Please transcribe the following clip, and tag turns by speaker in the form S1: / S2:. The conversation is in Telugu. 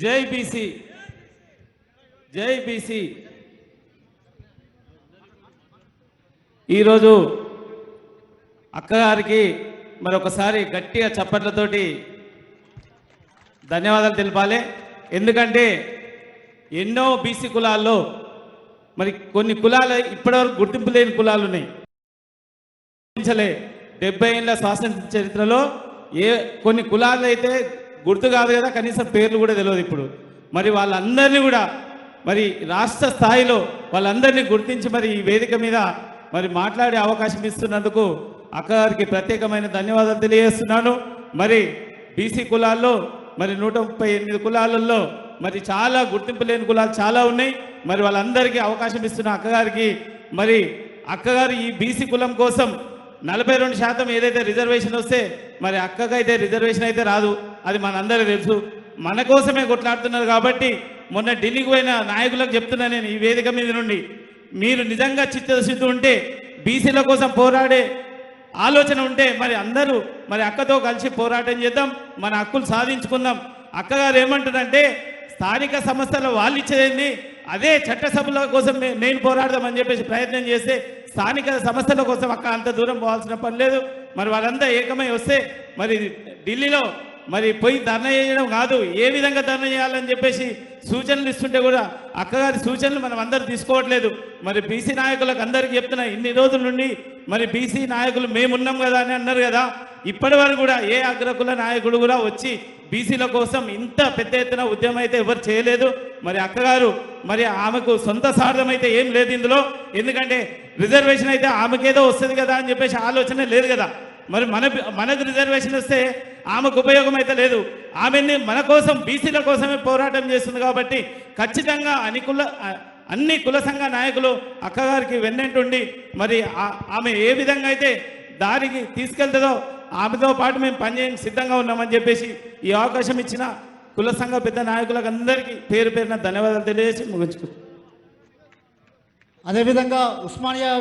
S1: జై బీసీ, జై బీసీ. ఈరోజు అక్కగారికి మరొకసారి గట్టిగా చప్పట్లతోటి ధన్యవాదాలు తెలపాలి. ఎందుకంటే ఎన్నో బీసీ కులాల్లో మరి కొన్ని కులాలు ఇప్పటివరకు గుర్తింపు లేని కులాలు ఉన్నాయి. 70 ఏళ్ళ స్వాతంత్ర చరిత్రలో కొన్ని కులాలు అయితే గుర్తు కాదు కదా, కనీసం పేర్లు కూడా తెలియదు ఇప్పుడు. మరి వాళ్ళందరినీ కూడా మరి రాష్ట్ర స్థాయిలో వాళ్ళందరినీ గుర్తించి మరి ఈ వేదిక మీద మరి మాట్లాడే అవకాశం ఇస్తున్నందుకు అక్కగారికి ప్రత్యేకమైన ధన్యవాదాలు తెలియజేస్తున్నాను. మరి బీసీ కులాల్లో మరి 138 కులాలలో మరి చాలా గుర్తింపు లేని కులాలు చాలా ఉన్నాయి. మరి వాళ్ళందరికీ అవకాశం ఇస్తున్న అక్కగారికి, మరి అక్కగారు ఈ బీసీ కులం కోసం 42% ఏదైతే రిజర్వేషన్ వస్తే మరి అక్కకైతే రిజర్వేషన్ అయితే రాదు, అది మనందరికీ తెలుసు. మన కోసమే కొట్లాడుతున్నారు కాబట్టి మొన్న ఢిల్లీకి పోయిన నాయకులకు చెప్తున్నా నేను ఈ వేదిక మీద నుండి, మీరు నిజంగా చిత్తశుద్ధి ఉంటే బీసీల కోసం పోరాడే ఆలోచన ఉంటే మరి అందరూ మరి అక్కతో కలిసి పోరాటం చేద్దాం, మన హక్కులు సాధించుకుందాం. అక్కగారు ఏమంటారంటే స్థానిక సంస్థల వాళ్ళు ఇచ్చేది అదే చట్టసభల కోసం నేను పోరాడదామని చెప్పేసి ప్రయత్నం చేస్తే స్థానిక సంస్థల కోసం అక్క అంత దూరం పోవాల్సిన పని లేదు. మరి వాళ్ళంతా ఏకమై వస్తే మరి ఢిల్లీలో మరి పోయి ధర్నా చేయడం కాదు, ఏ విధంగా ధర్నా చేయాలని చెప్పేసి సూచనలు ఇస్తుంటే కూడా అక్కగారి సూచనలు మనం అందరూ తీసుకోవట్లేదు. మరి బీసీ నాయకులకు అందరికీ చెప్తున్నా, ఇన్ని రోజుల నుండి మరి బీసీ నాయకులు మేమున్నాం కదా అని అన్నారు కదా, ఇప్పటి వరకు కూడా ఏ అగ్రకుల నాయకుడు కూడా వచ్చి బీసీల కోసం ఇంత పెద్ద ఎత్తున ఉద్యమం అయితే ఎవరు చేయలేదు. మరి అక్కగారు మరి ఆమెకు సొంత స్వార్థం అయితే ఏం లేదు ఇందులో, ఎందుకంటే రిజర్వేషన్ అయితే ఆమెకేదో వస్తుంది కదా అని చెప్పేసి ఆలోచన లేదు కదా. మరి మనకు రిజర్వేషన్ వస్తే ఆమెకు ఉపయోగం అయితే లేదు. ఆమెని మన కోసం బీసీల కోసమే పోరాటం చేస్తుంది కాబట్టి ఖచ్చితంగా అన్ని కుల సంఘ నాయకులు అక్కగారికి వెన్నంటుండి మరి ఆమె ఏ విధంగా అయితే దారికి తీసుకెళ్తుందో ఆమెతో పాటు మేము పనిచేయడానికి సిద్ధంగా ఉన్నామని చెప్పేసి ఈ అవకాశం ఇచ్చిన కుల సంఘ పెద్ద నాయకులకు అందరికీ పేరు పేరున ధన్యవాదాలు తెలియజేసి ముగించుకుంటాం.
S2: అదేవిధంగా ఉస్మానియా